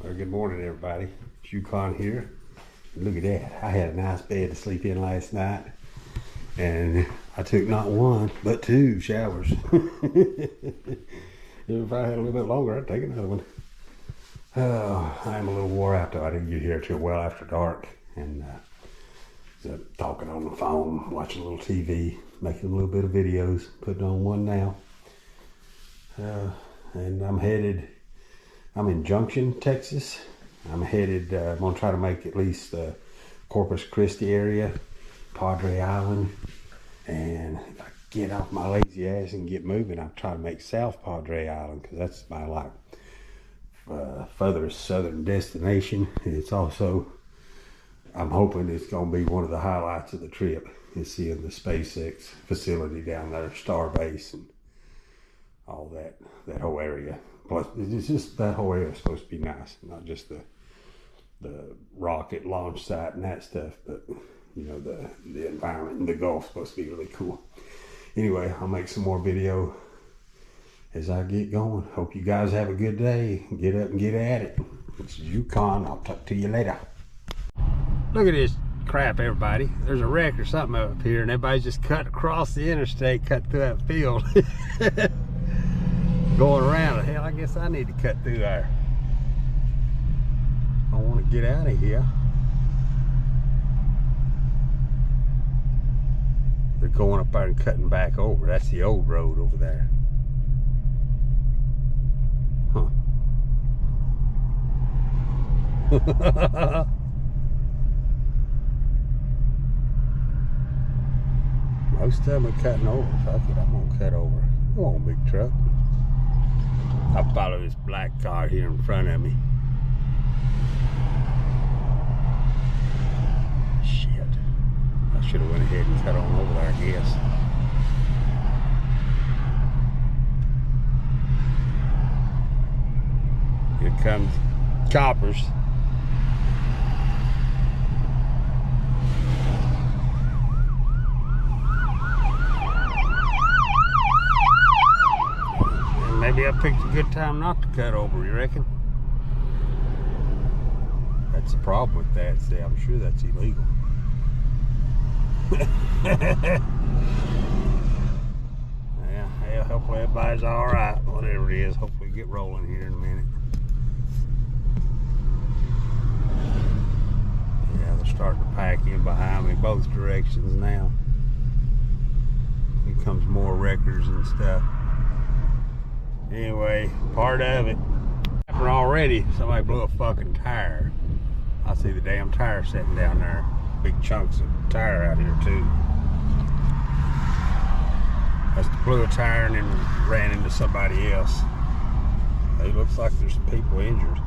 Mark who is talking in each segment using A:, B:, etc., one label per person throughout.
A: Well, good morning, everybody. It's Yukon here. Look at that. I had a nice bed to sleep in last night, and I took not one, but 2 showers. If I had a little bit longer, I'd take another one. I'm a little wore out, though. I didn't get here till well after dark, and talking on the phone, watching a little TV, making a little bit of videos, putting on one now. And I'm in Junction, Texas. I'm headed, I'm gonna try to make at least the Corpus Christi area, Padre Island, and if I get off my lazy ass and get moving, I'll try to make South Padre Island, because that's my furthest southern destination. And it's also, I'm hoping it's gonna be one of the highlights of the trip, is seeing the SpaceX facility down there, Starbase, and all that whole area. Plus, it's just that whole area is supposed to be nice, not just the rocket launch site and that stuff, but you know, the environment in the Gulf is supposed to be really cool. Anyway, I'll make some more video as I get going. Hope you guys have a good day. Get up and get at it. It's Yukon. I'll talk to you later. Look at this crap, everybody. There's a wreck or something up here, and everybody's just cut across the interstate, cut through that field. Going around. Hell, I guess I need to cut through there. I want to get out of here. They're going up there and cutting back over. That's the old road over there. Huh. Most of them are cutting over. Fuck it, I'm gonna cut over. Come on, big truck. I'll follow this black car here in front of me. Shit. I should have went ahead and cut on over there, I guess. Here comes coppers. Maybe I picked a good time not to cut over, you reckon? That's the problem with that. See, I'm sure that's illegal. Yeah, hopefully everybody's alright, whatever it is. Hopefully we get rolling here in a minute. Yeah, they're starting to pack in behind me both directions now. Here comes more wreckers and stuff. Anyway, part of it happened already. Somebody blew a fucking tire. I see the damn tire sitting down there. Big chunks of tire out here too. That's blew a tire and then ran into somebody else. It looks like there's some people injured.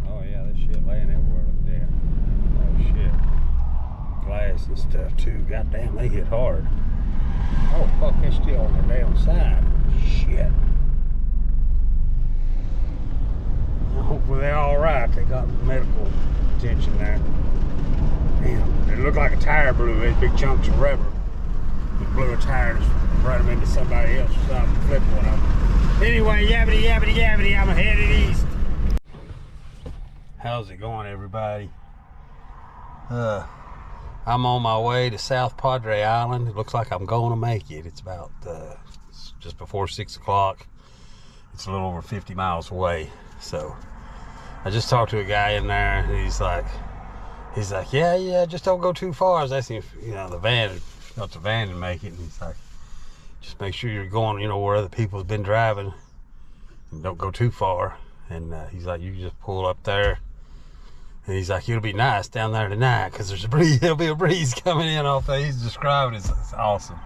A: Oh yeah, this shit laying everywhere. Look at that. Oh shit. Glass and stuff too. Goddamn, they hit hard. Oh fuck, they're still on their damn side. Shit. Well, hopefully they're alright. They got medical attention there. Damn, it looked like a tire blew. These big chunks of rubber. It blew a tire and brought them into somebody else or something. Flipped one of them. Anyway, yabbity yabbity yabbity, I'm headed east. How's it going, everybody? I'm on my way to South Padre Island. It looks like I'm going to make it. It's about just before 6 o'clock. It's a little over 50 miles away. So I just talked to a guy in there, and he's like, yeah, just don't go too far. I was asking if, you know, the van to make it, and he's like, just make sure you're going, you know, where other people have been driving, and don't go too far. And he's like, you just pull up there. And he's like, it'll be nice down there tonight because there's a breeze. There'll be a breeze coming in off there. He's describing it. It's awesome.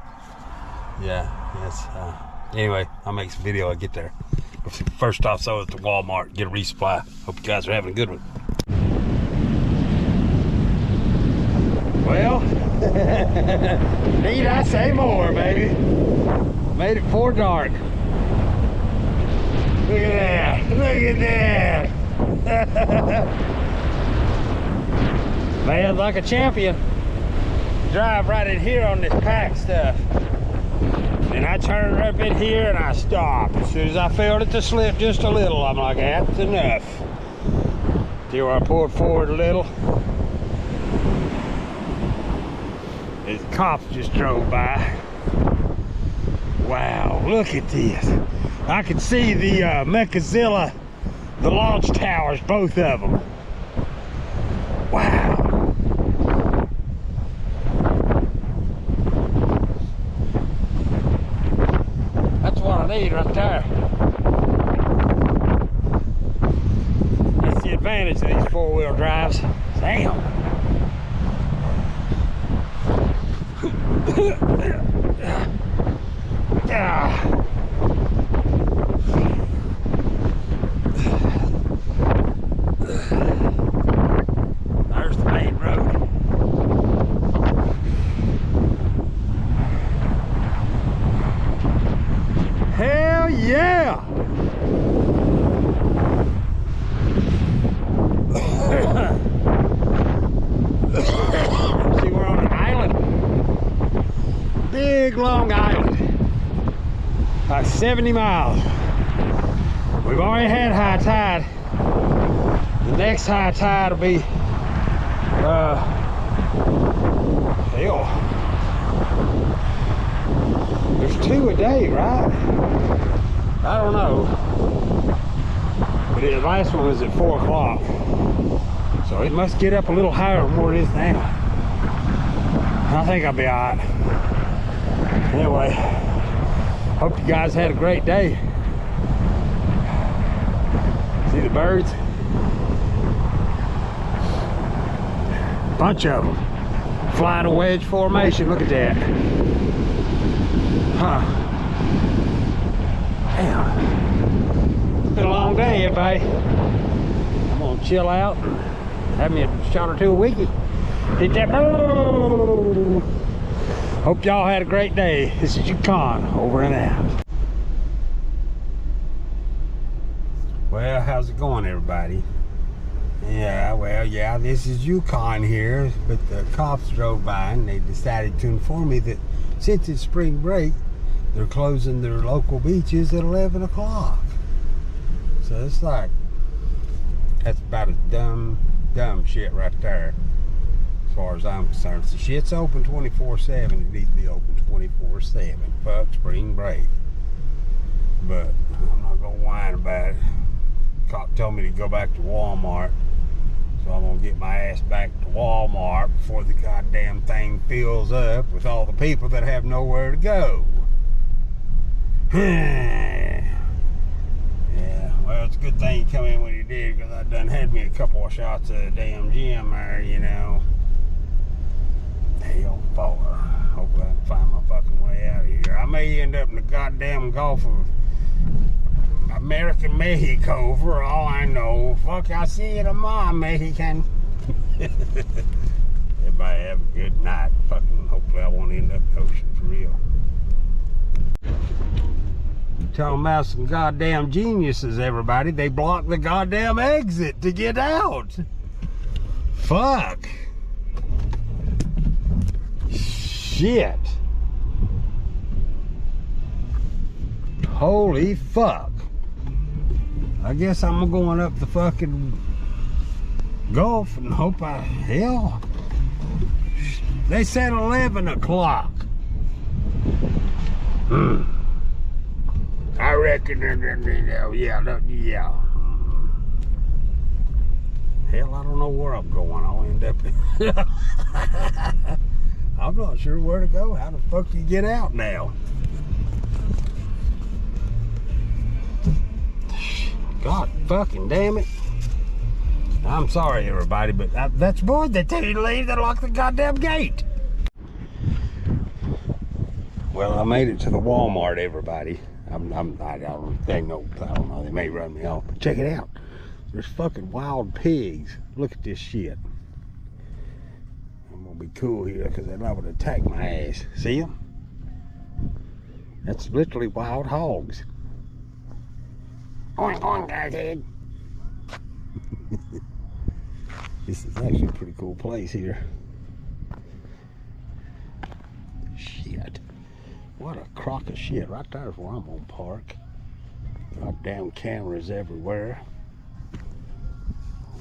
A: Yeah, yes. Anyway, I'll make some video when I get there. First off, so at the Walmart, get a resupply. Hope you guys are having a good one. Well, need I say more, baby? Made it before dark. Look at that. Look at that. Man, like a champion. Drive right in here on this pack stuff. And I turned up in here and I stopped. As soon as I felt it to slip just a little, I'm like, that's enough. Till I pulled forward a little. These cops just drove by. Wow, look at this. I could see the Mechazilla, the launch towers, both of them. Wow. That's what I need right there. That's the advantage of these four-wheel drives. Damn. There's the main road. Hell yeah! See, we're on an island. Big long island. About 70 miles. We've already had high tide. The next high tide will be hell. There's 2 a day, right? I don't know. But the last one was at 4 o'clock. So it must get up a little higher than where it is now. I think I'll be alright. Anyway, hope you guys had a great day. See the birds? Bunch of them. Flying a wedge formation. Look at that. Huh. Damn. It's been a long day, everybody. I'm gonna chill out and have me a shot or 2 a week. Hit that. Hope y'all had a great day. This is Yukon, over and out. Well, how's it going, everybody? Yeah, well, yeah, this is Yukon here, but the cops drove by and they decided to inform me that since it's spring break, they're closing their local beaches at 11 o'clock. So it's like, that's about as dumb shit right there, as far as I'm concerned. If the shit's open 24/7, it needs to be open 24/7. Fuck spring break. But I'm not gonna whine about it. The cop told me to go back to Walmart. So I'm gonna get my ass back to Walmart before the goddamn thing fills up with all the people that have nowhere to go. Yeah, well, it's a good thing you come in when you did, because I done had me a couple of shots of the damn gym there, you know. Hell, far. Hopefully I can find my fucking way out of here. I may end up in the goddamn Gulf of American Mexico for all I know. Fuck, I see you tomorrow, Mexican. Everybody have a good night. Fucking hopefully I won't end up in the ocean for real. You're talking about some goddamn geniuses, everybody. They blocked the goddamn exit to get out. Fuck. Shit. Holy fuck. I guess I'm going up the fucking Gulf and hope hell. They said 11 o'clock. I reckon, yeah. Hell, I don't know where I'm going. I'll end up I'm not sure where to go. How the fuck do you get out now? God fucking damn it. I'm sorry, everybody, but that's boy, they tell you to leave, they lock the goddamn gate. Well, I made it to the Walmart, everybody. I don't know, they may run me off, but check it out. There's fucking wild pigs. Look at this shit. I'm gonna be cool here because they're not gonna attack my ass. See them? That's literally wild hogs. Oink, oink, guys, head. This is actually a pretty cool place here. Shit. What a crock of shit. Right there's where I'm gonna park. Goddamn cameras everywhere.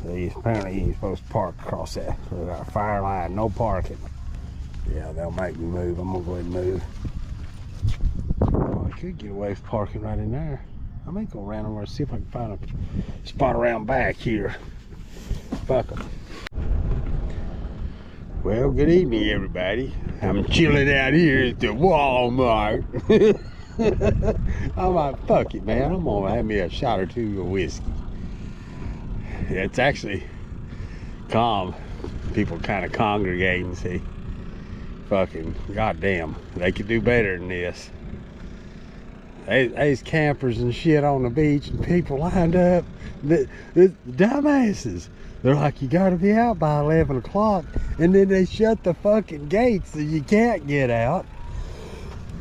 A: See, apparently you ain't supposed to park across that. We got a fire line, no parking. Yeah, they'll make me move. I'm gonna go ahead and move. Oh, I could get away from parking right in there. I may go around over and see if I can find a spot around back here. Fuck 'em. Well, good evening, everybody. I'm chilling out here at the Walmart. I'm like, fuck it, man. I'm gonna have me a shot or two of whiskey. It's actually calm. People kind of congregate and say, fucking goddamn, they could do better than this. There's campers and shit on the beach and people lined up. The dumbasses. They're like, you gotta be out by 11 o'clock. And then they shut the fucking gates so you can't get out.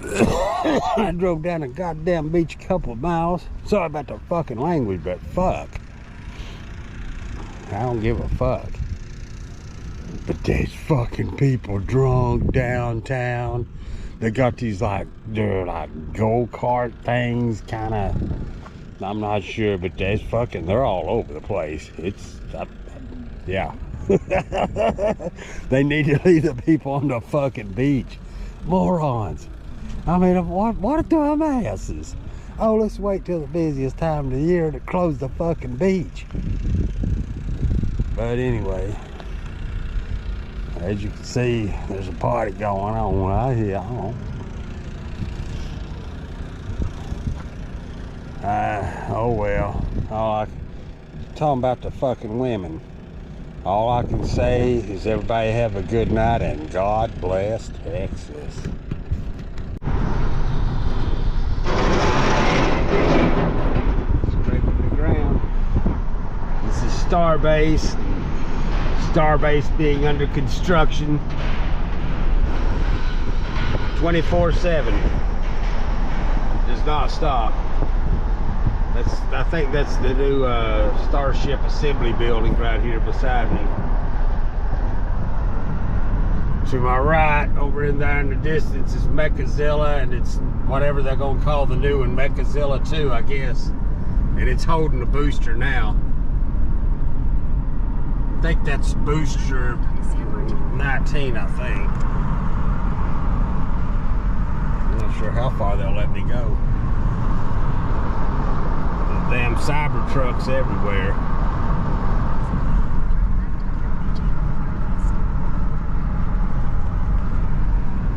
A: I drove down the goddamn beach a couple of miles. Sorry about the fucking language, but fuck. I don't give a fuck. But there's fucking people drunk downtown. They got these they're like go-kart things, kind of. I'm not sure, but they're all over the place. Yeah. They need to leave the people on the fucking beach. Morons. I mean, what dumbasses? Oh, let's wait till the busiest time of the year to close the fucking beach. But anyway, as you can see, there's a party going on right here. Oh well. Talking about the fucking women. All I can say is everybody have a good night and God bless Texas. Scraping the ground. This is Starbase. Starbase being under construction 24/7. Does not stop. I think that's the new Starship Assembly building right here beside me. To my right, over in there in the distance, is Mechazilla, and it's whatever they're gonna call the new one, Mechazilla 2, I guess. And it's holding the booster now. I think that's booster 19, I think. I'm not sure how far they'll let me go. Damn cyber trucks everywhere.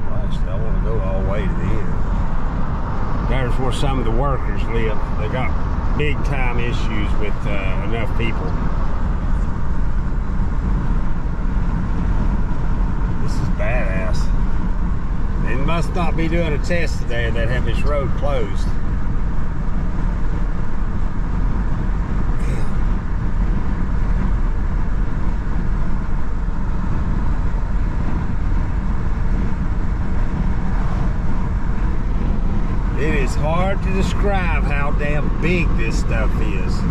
A: Well, actually, I want to go all the way to the end. There's where some of the workers live. They got big time issues with enough people. This is badass. They must not be doing a test today that have this road closed. It is hard to describe how damn big this stuff is.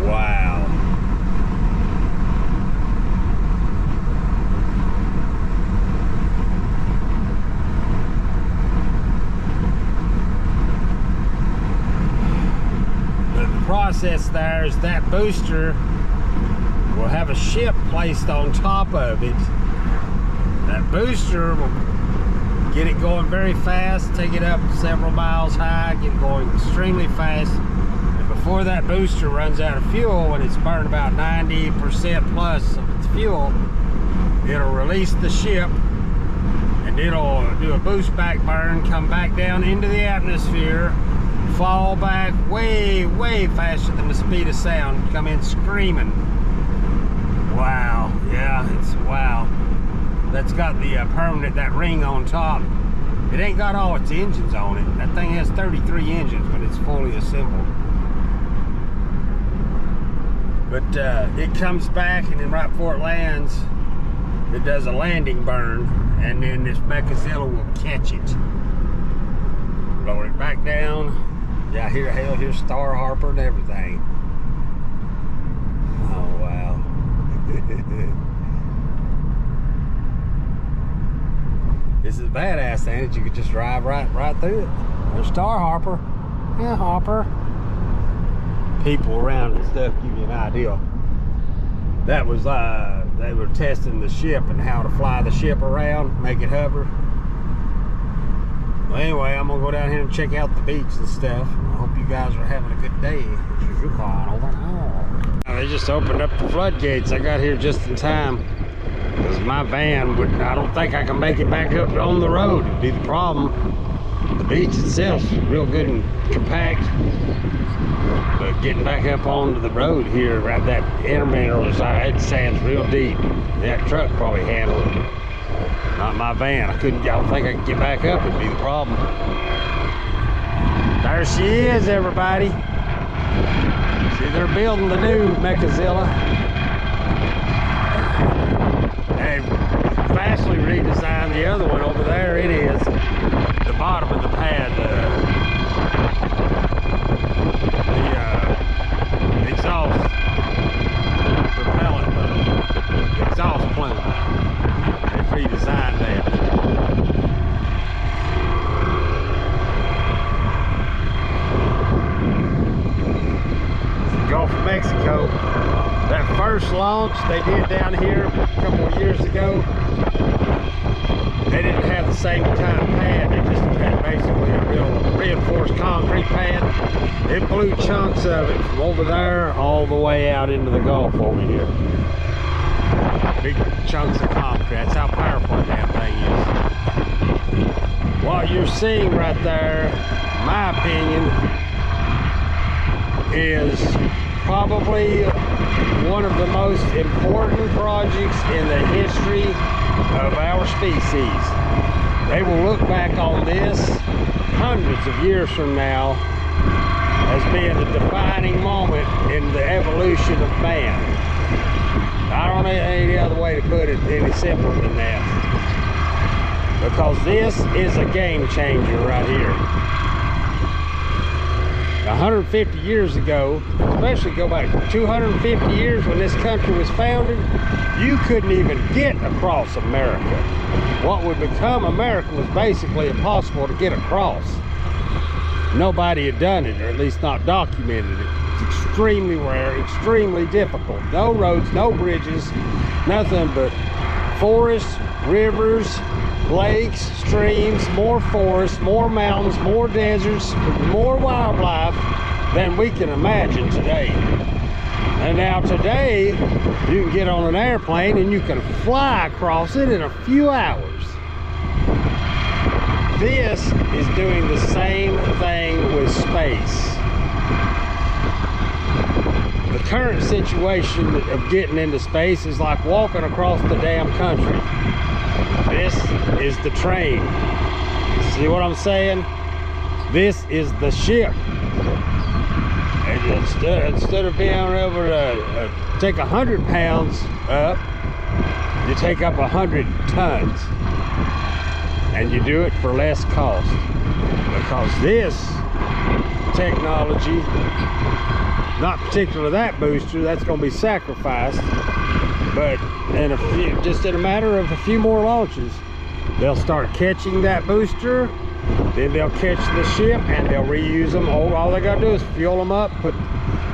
A: Wow. But the process there is that booster will have a ship placed on top of it. That booster will get it going very fast, take it up several miles high, get it going extremely fast. And before that booster runs out of fuel, when it's burned about 90% plus of its fuel, it'll release the ship and it'll do a boost back burn, come back down into the atmosphere, fall back way, way faster than the speed of sound, come in screaming. Wow, yeah, it's wow. That's got the permanent, that ring on top. It ain't got all its engines on it. That thing has 33 engines when it's fully assembled. But it comes back, and then right before it lands, it does a landing burn, and then this Mechazilla will catch it. Lower it back down. Yeah, here's Star Harper and everything. Oh, wow. This is badass, ain't it? You could just drive right through it. There's Star Harper. Yeah, Harper. People around and stuff, give you an idea. That was, they were testing the ship and how to fly the ship around, make it hover. Well, anyway, I'm gonna go down here and check out the beach and stuff. I hope you guys are having a good day. They just opened up the floodgates. I got here just in time because my van would, I don't think I can make it back up on the road. It'd be the problem. The beach itself is real good and compact, but getting back up onto the road here, right, that intermitter side, it stands real deep. That truck probably handled it. Not my van. I don't think I could get back up. It'd be the problem. There she is, everybody. See, they're building the new Mechazilla. They vastly redesigned the other one over there. It is the bottom of the pad. The exhaust propellant, the exhaust plume. They redesigned that. Gulf of Mexico. That first launch they did down here a couple of years ago, they didn't have the same kind of pad. They just had basically a real reinforced concrete pad. It blew chunks of it from over there all the way out into the Gulf over here. Big chunks of concrete. That's how powerful that thing is. What you're seeing right there, in my opinion, is probably one of the most important projects in the history of our species. They will look back on this hundreds of years from now as being a defining moment in the evolution of man. I don't know any other way to put it any simpler than that, because this is a game changer right here. 150 years ago, especially go back 250 years when this country was founded, you couldn't even get across America. What would become America was basically impossible to get across. Nobody had done it, or at least not documented it. It's extremely rare, extremely difficult. No roads, no bridges, nothing but forests, rivers, lakes, streams, more forests, more mountains, more deserts, more wildlife than we can imagine today. And now today, you can get on an airplane and you can fly across it in a few hours. This is doing the same thing with space. The current situation of getting into space is like walking across the damn country. This is the train. See what I'm saying? This is the ship. And instead of being able to take 100 pounds up, you take up 100 tons. And you do it for less cost. Because this technology, not particularly that booster, that's going to be sacrificed. But just in a matter of a few more launches, they'll start catching that booster, then they'll catch the ship and they'll reuse them. All they gotta do is fuel them up, put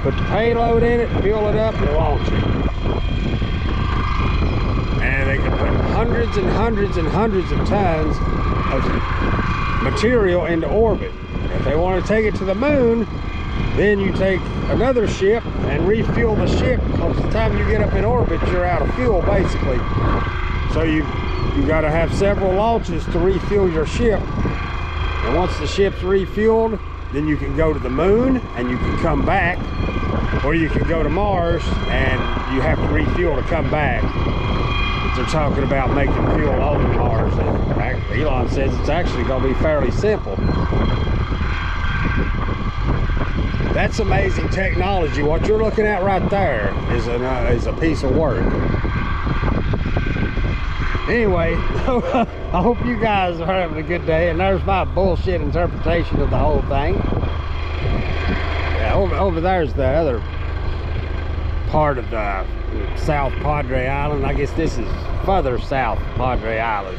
A: the payload in it, fuel it up, and launch it. And they can put hundreds and hundreds and hundreds of tons of material into orbit. If they want to take it to the moon, then you take another ship and refuel the ship, because by the time you get up in orbit, you're out of fuel basically. So you got to have several launches to refuel your ship. And once the ship's refueled, then you can go to the moon and you can come back, or you can go to Mars and you have to refuel to come back. But they're talking about making fuel on Mars, and Elon says it's actually going to be fairly simple. That's amazing technology. What you're looking at right there is a piece of work. Anyway, I hope you guys are having a good day, and there's my bullshit interpretation of the whole thing. Yeah, over there's the other part of the South Padre Island. I guess this is further south Padre Island.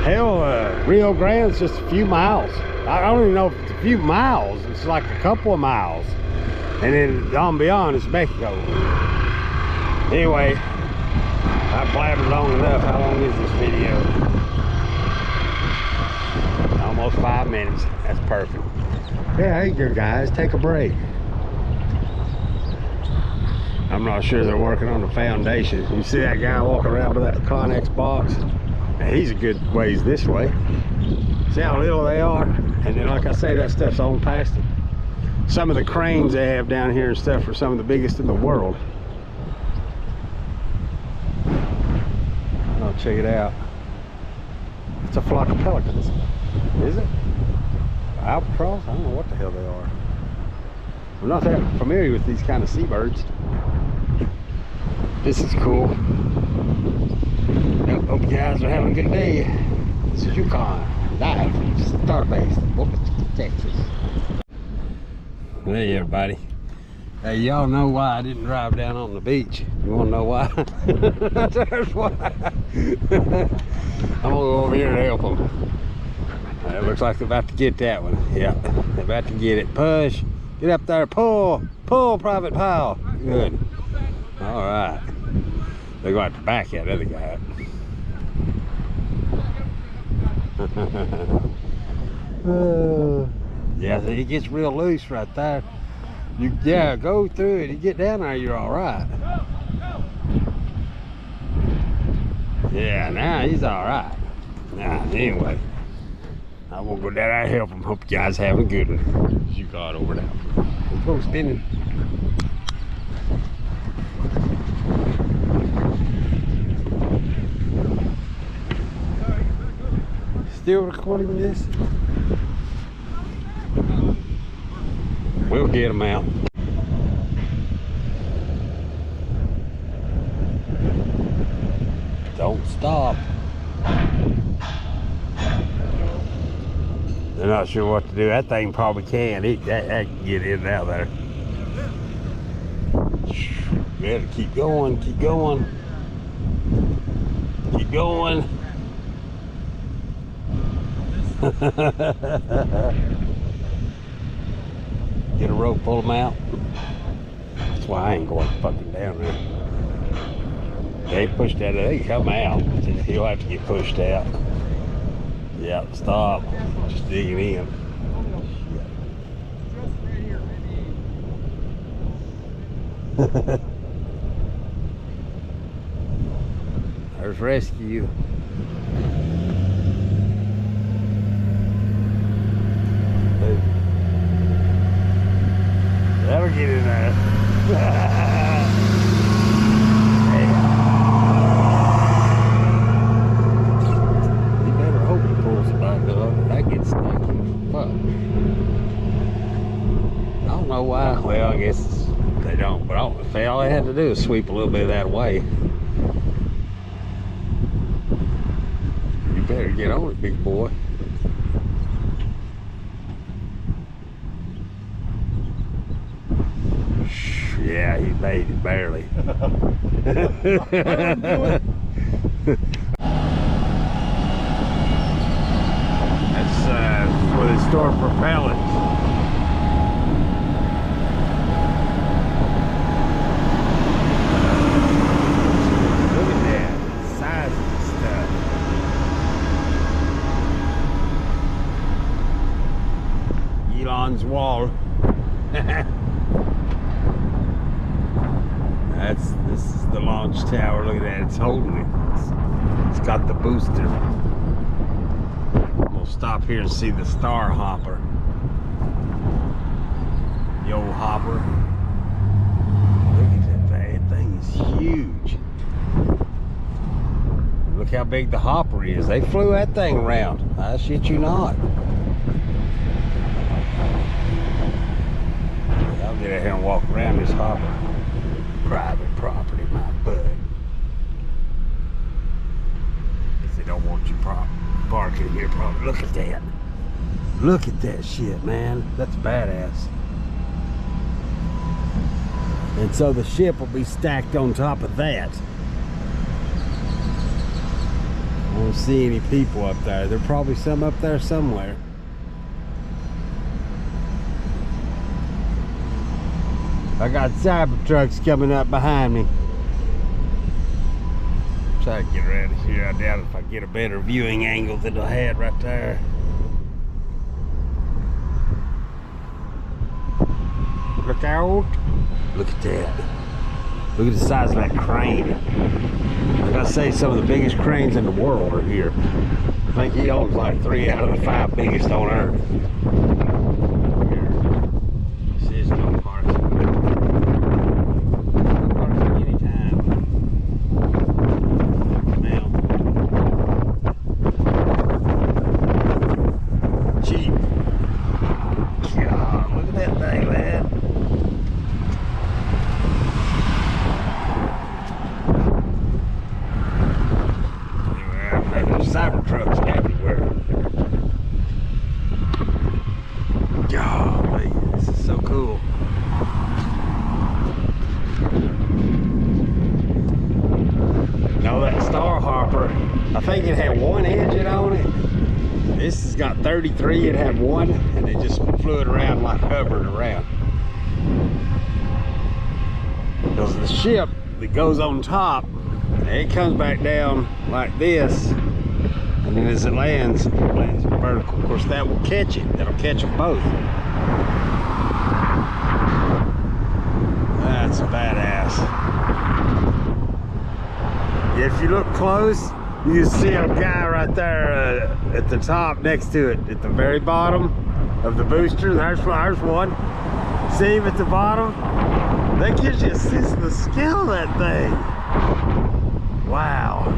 A: Hell, Rio Grande's just a few miles. I don't even know if it's a few miles. It's like a couple of miles. And then on beyond is Mexico. Anyway, I blabbered long enough. How long is this video? Almost 5 minutes. That's perfect. Yeah, hey there guys, take a break. I'm not sure they're working on the foundation. You see that guy walking around with that Connex box? And he's a good ways this way. See how little they are? And then like I say, that stuff's on past it. Some of the cranes they have down here and stuff are some of the biggest in the world. Oh, check it out. It's a flock of pelicans. Is it? Albatross? I don't know what the hell they are. I'm not that familiar with these kind of seabirds. This is cool. I hope you guys are having a good day. This is Yukon, live from Starbase, Texas. Hey everybody. Hey, y'all know why I didn't drive down on the beach? You wanna know why? There's why. I'm gonna go over here and help them. It looks like they're about to get that one. Yeah, they're about to get it. Push. Get up there. Pull. Pull, Private Powell. Good. All right. They're going to have to back that other guy up. Yeah, it gets real loose right there. Yeah, go through it. You get down there, you're all right. Yeah, now he's all right. Now, anyway. I won't go down there and help him. Hope you guys have a good one. You got over there. Let's go spinning. Still recording this? We'll get them out. Don't stop. They're not sure what to do. That thing probably can. That can get in and out there. We have to keep going, keep going. Keep going. Get a rope, pull them out. That's why I ain't going fucking down there. They pushed out, they come out. He'll have to get pushed out. Yeah, stop. Just digging in. There's rescue. That'll get in there. Why? Well, I guess they don't, but all they had to do is sweep a little bit of that away. You better get on it, big boy. Yeah, he made it barely. That's where they store propellants. Wall. This is the launch tower. Look at that, it's holding it. It's got the booster. We'll stop here and see the Star Hopper. The old hopper. Look at that thing. That thing is huge. Look how big the hopper is. They flew that thing around. I shit you not. I'll get out here and walk around this hopper. Private property, my bud. If they don't want you parking here, probably. Look at that. Look at that shit, man. That's badass. And so the ship will be stacked on top of that. On don't see any people up there. There's probably some up there somewhere. I got Cybertrucks coming up behind me. Try to get around here. I doubt if I get a better viewing angle than I had right there. Look out. Look at that. Look at the size of that crane. I gotta say, some of the biggest cranes in the world are here. I think he owns like 3 out of the 5 biggest on Earth. Here. Says no parking. No parking anytime. Now. Cheap. God, look at that thing, man. Cybertrucks everywhere. Golly, this is so cool. Now that Star Hopper, I think it had 1 engine on it. This has got 33, it had 1, and it just flew it around like hovered around. Because the ship that goes on top, it comes back down like this. And then as it lands vertical. Of course, that will catch it. That'll catch them both. That's badass. If you look close, you see a guy right there at the top next to it, at the very bottom of the booster. There's one. See him at the bottom? That gives you a sense of the scale of that thing. Wow.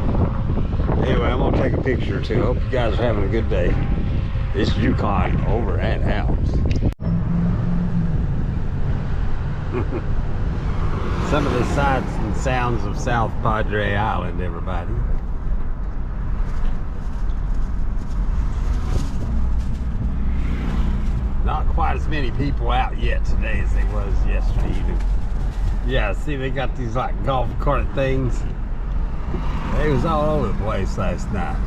A: Anyway, I'm gonna take a picture or two. Hope you guys are having a good day. It's Yukon over and out. Some of the sights and sounds of South Padre Island, everybody. Not quite as many people out yet today as there was yesterday evening. Yeah, see, they got these like golf cart things. They was all over the place last night.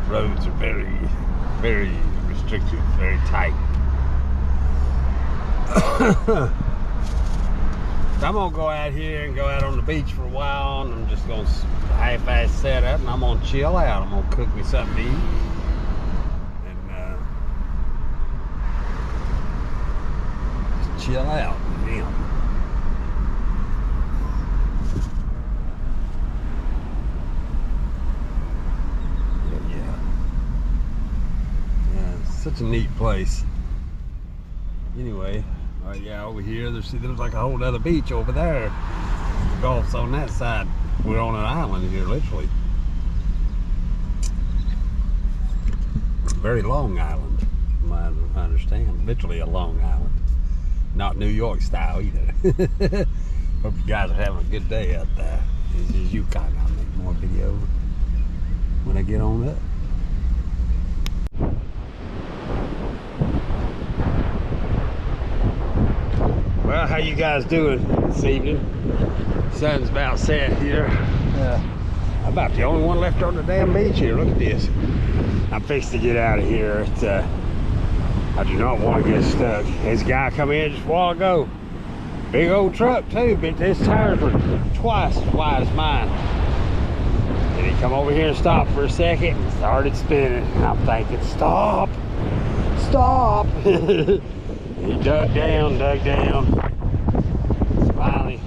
A: The roads are very, very restrictive, very tight. So I'm gonna go out here and go out on the beach for a while, and I'm just gonna half-ass set up, and I'm gonna chill out. I'm gonna cook me something to eat. Chill out with him. Yeah, it's such a neat place. Anyway, yeah, over here there's like a whole other beach over there. The Gulf's on that side. We're on an island here, literally. Very long island, from what I understand. Literally a long island. Not New York style either. Hope you guys are having a good day out there. This is Yukon. I'll make more videos when I get on up. Well, how you guys doing this evening? Sun's about set here. I'm about the only one left on the damn beach here. Look at this. I'm fixed to get out of here. I do not want to get stuck. This guy come in just a while ago. Big old truck too, but his tires were twice as wide as mine. And he come over here and stopped for a second and started spinning. And I'm thinking, stop, stop. He dug down. So finally,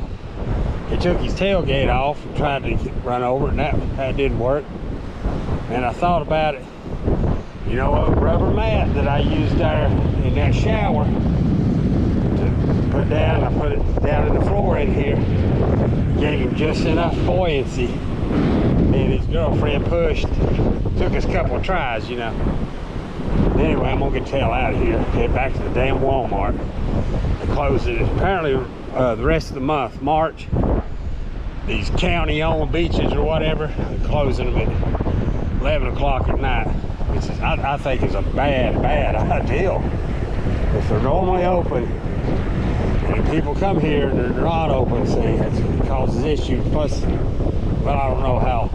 A: he took his tailgate off and tried to run over it, and that didn't work. And I thought about it. You know, a rubber mat that I used there in that shower to put down, I put it down in the floor in here. Gave him just enough buoyancy. Me and his girlfriend pushed. Took us a couple of tries, you know. Anyway, I'm gonna get the hell out of here. Head back to the damn Walmart. They close it apparently the rest of the month, March. These county-owned beaches or whatever, they're closing them at 11 o'clock at night. Which is, I think is a bad idea. if they're normally open, and people come here and they're not open, see, it causes issues. Plus, well, I don't know how,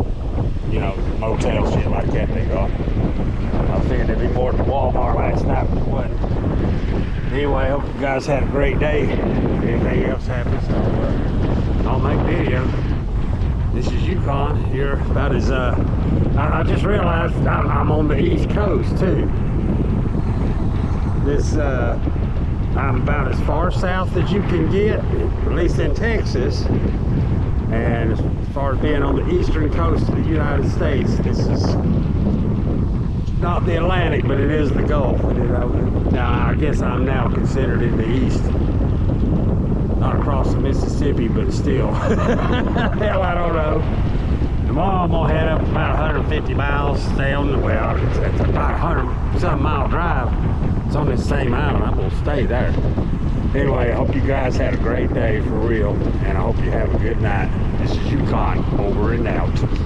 A: you know, motel shit like that they got. I figured there'd be more at the Walmart last night, but it wasn't. Anyway, I hope you guys had a great day. If anything else happens, I'll make video. This is Yukon here, about as, I just realized I'm on the East Coast too. This, I'm about as far south as you can get, at least in Texas. And as far as being on the eastern coast of the United States, this is not the Atlantic, but it is the Gulf. Now, I guess I'm now considered in the east. Not across the Mississippi, but still. Hell, I don't know. Tomorrow I'm gonna head up about 150 miles, stay on the, well, it's about 100-some mile drive. It's on this same island, I'm gonna stay there. Anyway, I hope you guys had a great day for real, and I hope you have a good night. This is Yukon, over and out.